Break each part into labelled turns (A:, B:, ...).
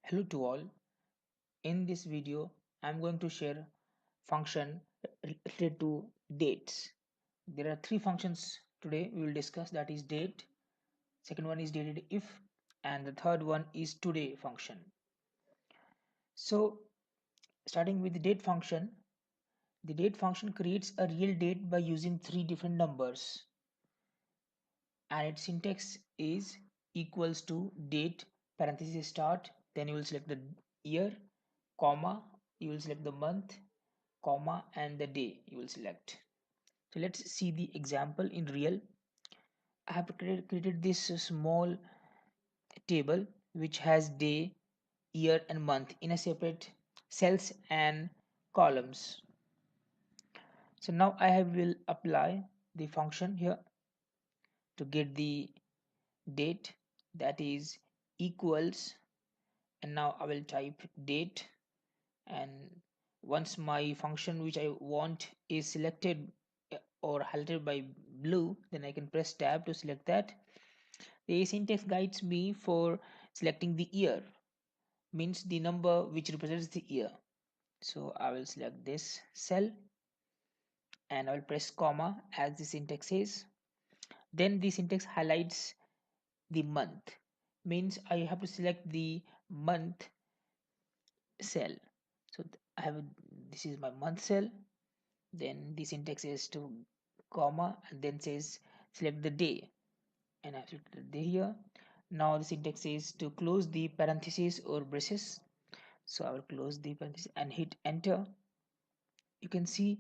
A: Hello to all. In this video, I'm going to share function related to dates. There are three functions today we will discuss, that is date, second one is dated if, and the third one is today function. So starting with the date function, the date function creates a real date by using three different numbers, and its syntax is equals to date parenthesis start, then you will select the year, comma, you will select the month, comma, and the day you will select. So let's see the example in real. I have created this small table which has day, year, and month in a separate cells and columns. So now will apply the function here to get the date, that is equals, and now I will type date, and once my function which I want is selected or highlighted by blue, then I can press tab to select that. The syntax guides me for selecting the year, means the number which represents the year. So I will select this cell and I will press comma as the syntax says. Then the syntax highlights the month, means I have to select the month cell. So I have this is my month cell. Then the syntax is to comma and then says select the day, and I have selected the day here. Now the syntax is to close the parentheses or braces, so I will close the parentheses and hit enter. You can see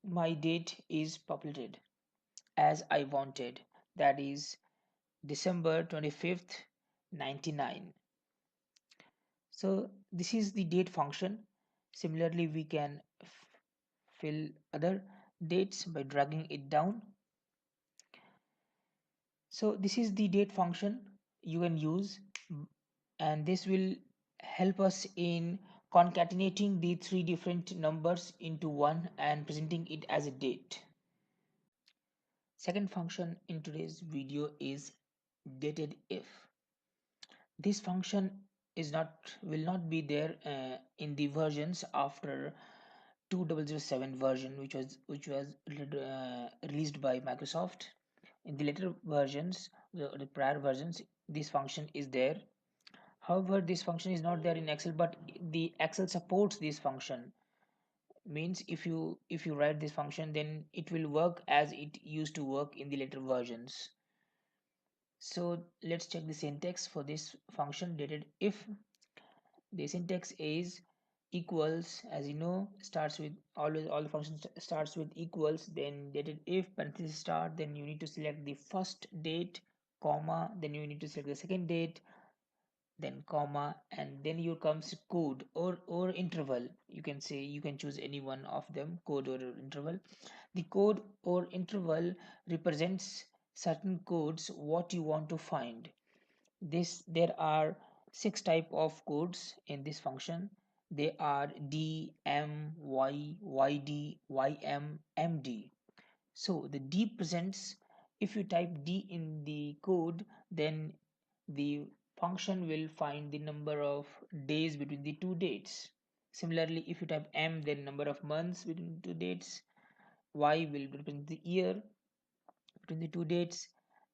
A: my date is populated as I wanted, that is December 25th 99. So this is the date function. Similarly, we can fill other dates by dragging it down. So this is the date function you can use, and this will help us in concatenating the three different numbers into one and presenting it as a date. Second function in today's video is dated if. This function is not will not be there in the versions after 2007 version, which was released by Microsoft. In the later versions, the prior versions, this function is there. However, this function is not there in Excel, but the Excel supports this function. Means if you write this function, then it will work as it used to work in the later versions. So let's check the syntax for this function dated if. The syntax is equals, as you know, starts with always all the functions starts with equals, then dated if parenthesis start, then you need to select the first date, comma, then you need to select the second date, then comma, and then here comes code or interval. You can say, you can choose any one of them, code or interval. The code or interval represents certain codes what you want to find. There are six type of codes in this function. They are D, M, Y, YD, YM, MD. So the D presents, if you type D in the code, then the function will find the number of days between the two dates. Similarly, if you type M, then number of months between two dates. Y will represent the year between the two dates.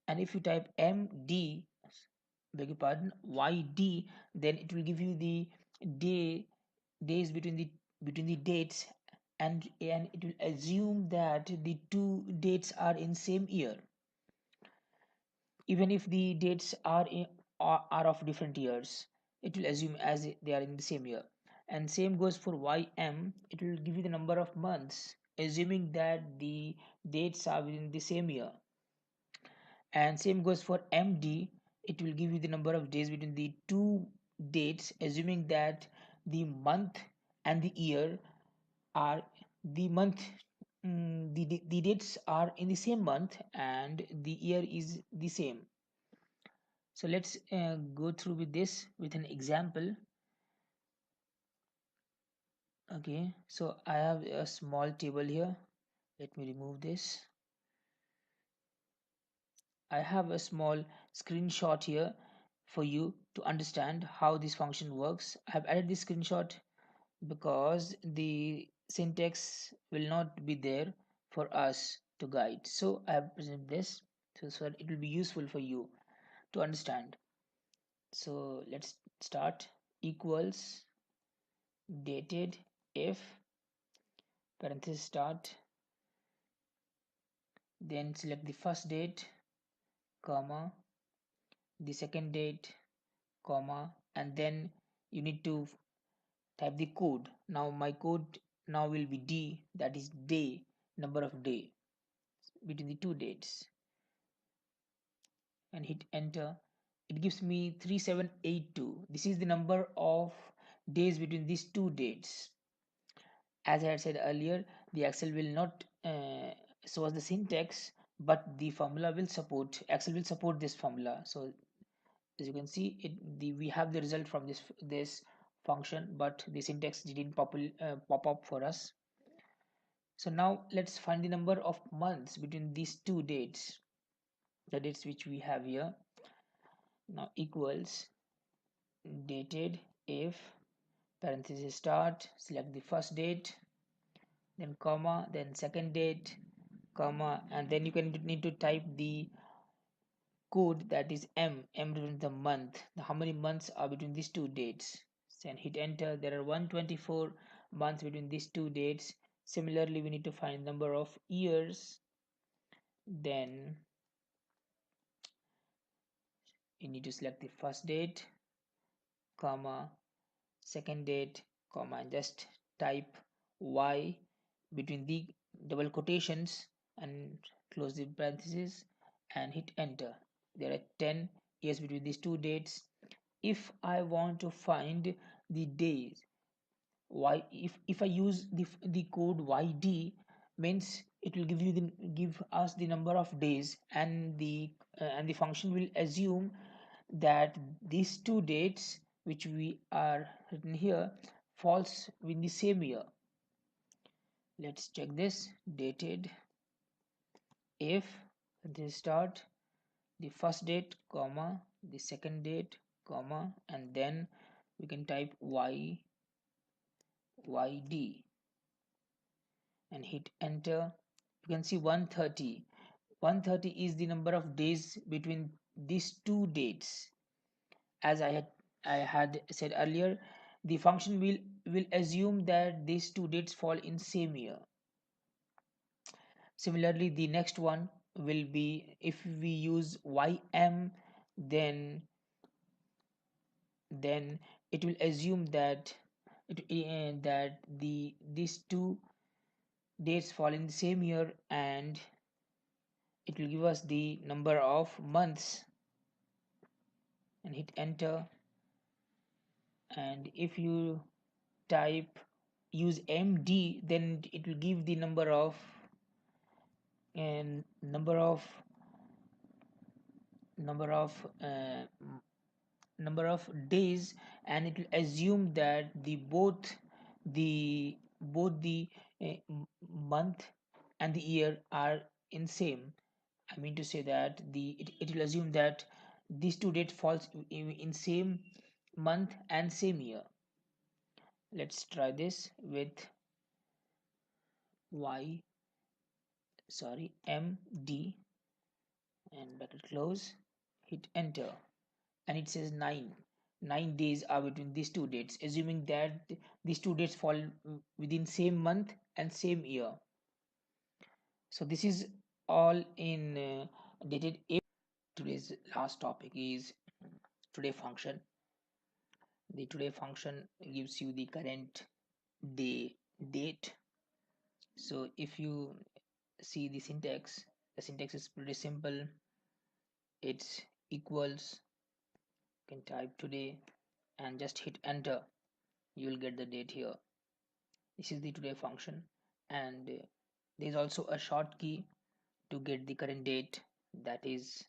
A: And if you type MD, beg your pardon, YD, then it will give you the days between the dates, and it will assume that the two dates are in same year, even if the dates are of different years. It will assume as they are in the same year. And same goes for YM, it will give you the number of months assuming that the dates are within the same year. And same goes for MD, it will give you the number of days between the two dates assuming that the month and the year are the month the dates are in the same month and the year is the same. So let's go through with this with an example. Okay, so I have a small table here. Let me remove this. I have a small screenshot here for you to understand how this function works, I have added this screenshot because the syntax will not be there for us to guide. So I have presented this so that it will be useful for you to understand. So let's start. Equals dated if parenthesis start, then select the first date, comma, the second date, comma, and then you need to type the code. Now my code now will be D, that is day, number of day between the two dates, and hit enter. It gives me 3782. This is the number of days between these two dates. As I had said earlier, the Excel will not show us the syntax, but the formula will support, Excel will support this formula. So as you can see, we have the result from this function, but the syntax didn't pop up for us. So now let's find the number of months between these two dates, the dates which we have here. Now equals dated if parenthesis start, select the first date, then comma, then second date, comma, and then you can need to type the code, that is M represents the month. Now, how many months are between these two dates? Then hit enter. There are 124 months between these two dates. Similarly, we need to find number of years. Then you need to select the first date, comma, second date, comma, and just type Y between the double quotations and close the parentheses and hit enter. There are 10 years between these two dates. If I want to find the days, why, if I use the code yd, means it will give us the number of days, and the function will assume that these two dates which we are written here falls in the same year. Let's check this. Dated if this start the first date, comma, the second date, comma, and then we can type yd and hit enter. You can see 130. 130 is the number of days between these two dates. As I had said earlier, the function will assume that these two dates fall in same year. Similarly, the next one will be, if we use ym, then it will assume that these two dates fall in the same year, and it will give us the number of months and hit enter. And if you type use md, then it will give the and number of number of days, and it will assume that both the month and the year are in same. I mean to say that it will assume that these two dates falls in same month and same year. Let's try this with md and bracket close, hit enter, and it says 9 days are between these two dates, assuming that these two dates fall within same month and same year. So this is all in dated if. Today's last topic is today function. The today function gives you the current day date. So if you see the syntax is pretty simple. It's equals, you can type today and just hit enter. You will get the date here. This is the today function, and there is also a short key to get the current date, that is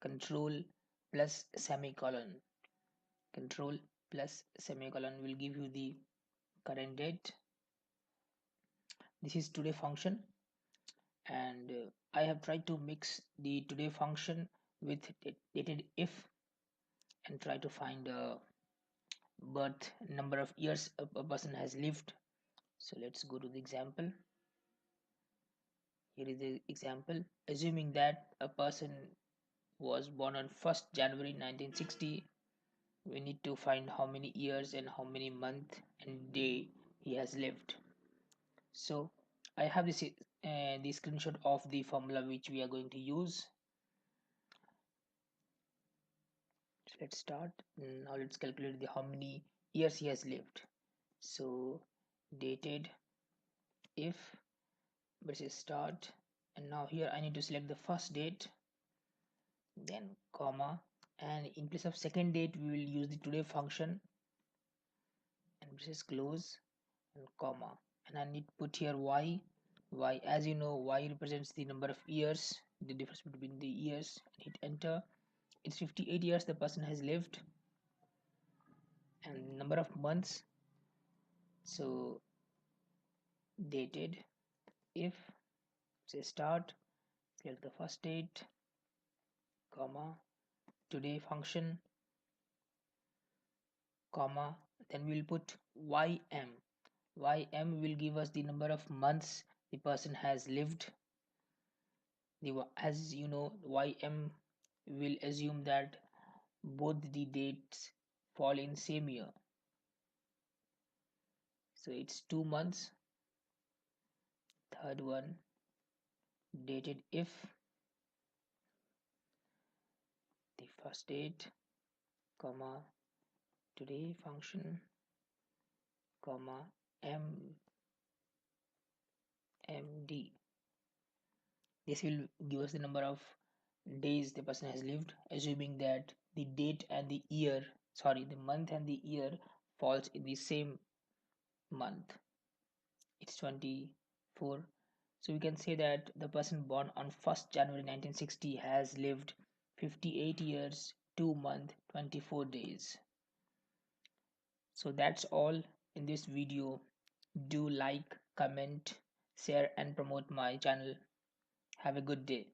A: control plus semicolon. Control plus semicolon will give you the current date. This is today function, and I have tried to mix the today function with dated if, and try to find birth number of years a person has lived. So let's go to the example. Here is the example. Assuming that a person was born on 1st January 1960, we need to find how many years and how many month and day he has lived. So I have the screenshot of the formula which we are going to use. So let's start. Now let's calculate the how many years he has lived. So dated if versus start, and now here I need to select the first date, then comma, and in place of second date we will use the today function, and versus close and comma, and I need to put here y. As you know, y represents the number of years, the difference between the years, and hit enter. It's 58 years the person has lived. And number of months, so dated if, say start, select the first date, comma, today function, comma, then we'll put ym. Ym will give us the number of months the person has lived. As you know, ym will assume that both the dates fall in same year, so it's 2 months. Third one, dated if, the first date, comma, today function, comma, md. This will give us the number of days the person has lived, assuming that the date and the year, sorry, the month and the year falls in the same month. It's 24. So we can say that the person born on 1st January 1960 has lived 58 years, 2 months, 24 days. So that's all in this video. Do like, comment, share and promote my channel. Have a good day.